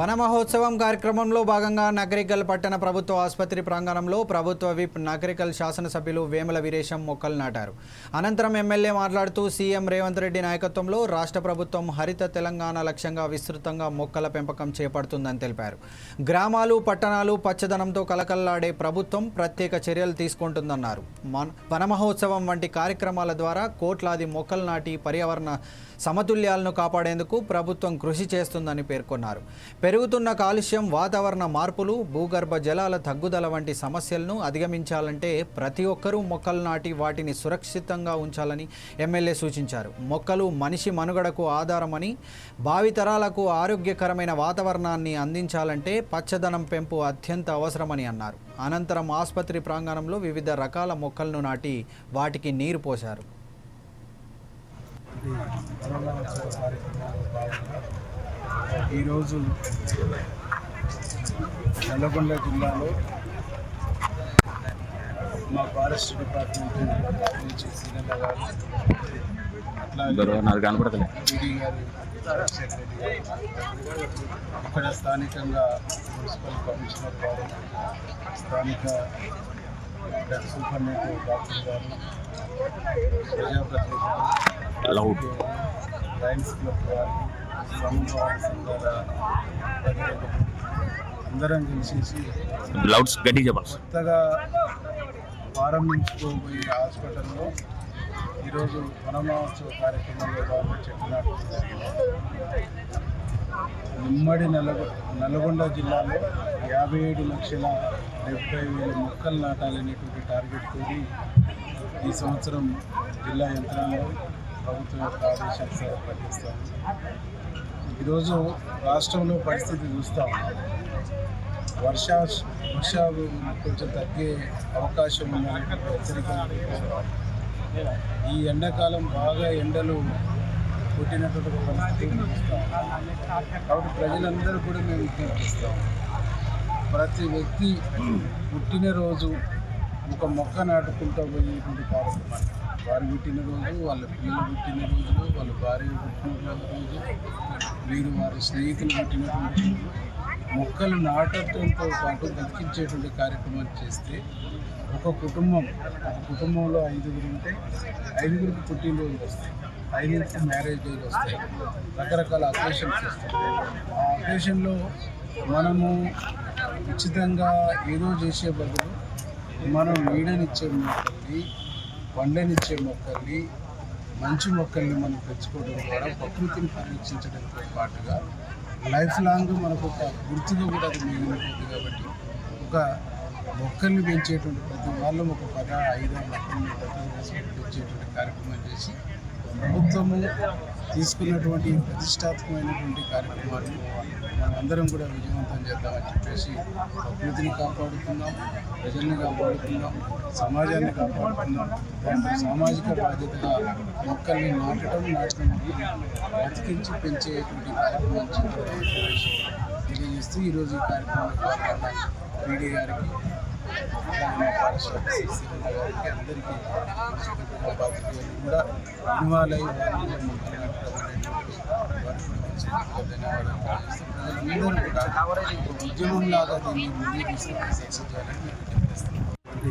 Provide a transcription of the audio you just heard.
వన మహోత్సవం కార్యక్రమంలో భాగంగా నగరికల్ పట్టణ ప్రభుత్వ ఆసుపత్రి ప్రాంగణంలో ప్రభుత్వ విప్ నగరికల్ శాసనసభ్యులు వేముల వీరేశం మొక్కలు నాటారు. అనంతరం ఎమ్మెల్యే మాట్లాడుతూ సీఎం రేవంత్ రెడ్డి నాయకత్వంలో రాష్ట్ర ప్రభుత్వం హరిత తెలంగాణ లక్ష్యంగా విస్తృతంగా మొక్కల పెంపకం చేపడుతుందని తెలిపారు. గ్రామాలు పట్టణాలు పచ్చదనంతో కలకల్లాడే ప్రభుత్వం ప్రత్యేక చర్యలు తీసుకుంటుందన్నారు. వన మహోత్సవం వంటి కార్యక్రమాల ద్వారా కోట్లాది మొక్కలు నాటి పర్యావరణ సమతుల్యాలను కాపాడేందుకు ప్రభుత్వం కృషి చేస్తుందని పేర్కొన్నారు. పెరుగుతున్న కాలుష్యం, వాతావరణ మార్పులు, భూగర్భ జలాల తగ్గుదల వంటి సమస్యలను అధిగమించాలంటే ప్రతి ఒక్కరూ మొక్కలు నాటి వాటిని సురక్షితంగా ఉంచాలని ఎమ్మెల్యే సూచించారు. మొక్కలు మనిషి మనుగడకు ఆధారమని, భావితరాలకు ఆరోగ్యకరమైన వాతావరణాన్ని అందించాలంటే పచ్చదనం పెంపు అత్యంత అవసరమని అన్నారు. అనంతరం ఆసుపత్రి ప్రాంగణంలో వివిధ రకాల మొక్కలను నాటి వాటికి నీరు పోశారు. ఈరోజు నల్లగొండ జిల్లాలో మా ఫారెస్ట్ డిపార్ట్మెంట్ నుంచి సీనియర్ గారు, అట్లాగే ఈడీ గారు, సెక్రటరీ గారు, ఇక్కడ స్థానికంగా మున్సిపల్ కమిషనర్ గారు, స్థానిక సూపరింటెండెంట్ డాక్టర్ గారు, ప్రజాప్రతినిధులు, లయన్స్ క్లబ్ గారు, అందరం కలిసేసి కొత్తగా ప్రారంభించుకోబోయే హాస్పిటల్లో ఈరోజు వన మహోత్సవ కార్యక్రమంలో భాగంగా చెట్లు నాటడం జరిగింది. ఉమ్మడి నల్గొండ జిల్లాలో 57,70,000 మొక్కలు నాటాలనేటువంటి టార్గెట్తో ఈ సంవత్సరం జిల్లా యంత్రాంగం ప్రభుత్వం యొక్క ఆదేశాలు పాటిస్తాము. ఈరోజు రాష్ట్రంలో పరిస్థితి చూస్తాం. వర్షాలు కొంచెం తగ్గే అవకాశం ఉన్నటువంటి హెచ్చరికలు. ఈ ఎండాకాలం బాగా ఎండలు కొట్టినటువంటి పరిస్థితులు చూస్తాం. కాబట్టి ప్రజలందరూ కూడా మేము విజ్ఞప్తిస్తాం, ప్రతి వ్యక్తి పుట్టినరోజు ఒక మొక్క నాటుకుంటూ పోయేటువంటి కార్యక్రమాలు, వారు పుట్టినరోజు, వాళ్ళ పిల్లలు పుట్టినరోజులు, వాళ్ళ భార్య పుట్టినరోజు, వీరు వారి స్నేహితులు పుట్టినటువంటి మొక్కలు నాటడంతో పాటు బతికించేటువంటి కార్యక్రమాలు చేస్తే ఒక కుటుంబంలో 5గురు ఉంటే 5గురికి పుట్టినరోజులు వస్తాయి, 5గురికి మ్యారేజ్ డేలు వస్తాయి, రకరకాల అకేషన్స్ వస్తాయి. ఆ అకేషన్లో మనము ఉచితంగా ఏదో చేసే బదులు మనం నీడనిచ్చే మొక్కల్ని, పండ్లనిచ్చే మొక్కల్ని, మంచి మొక్కల్ని మనం పెంచుకోవడం ద్వారా ప్రకృతిని పరిరక్షించడంతో పాటుగా లైఫ్ లాంగ్ మనకు ఒక గుర్తుగా కూడా అది మిగిలిపోతుంది. కాబట్టి ఒక మొక్కల్ని పెంచేటువంటి ప్రతి వాళ్ళం ఒక 10-5 మొక్కల్ని పెంచేటువంటి కార్యక్రమం చేసి ప్రభుత్వము తీసుకున్నటువంటి ప్రతిష్టాత్మకమైనటువంటి కార్యక్రమాన్ని మనం అందరం కూడా విజయవంతం చేద్దామని చెప్పేసి ప్రకృతిని కాపాడుకుందాం, ప్రజల్ని కాపాడుకుందాం, సమాజాన్ని కాపాడుకుందాం. దాంట్లో సామాజిక బాధ్యతగా మొక్కల్ని నాటడం బతికించి పెంచేటువంటి కార్యక్రమం తెలియజేస్తూ ఈరోజు ఈ కార్యక్రమంలో పాల్గొన్న ఈడీ గారికి, గారికి, అందరికీ బాధ్యతలు కూడా ఇన్వాల్వ్ అయ్యి ధన్యవాదాలు తెలియజేస్తూ ప్రజలందరూ కూడా ఉద్యమంలాగా దీన్ని ముందుకు తీసుకుని సక్సెస్ చేయాలని నేను తెలియజేస్తాను.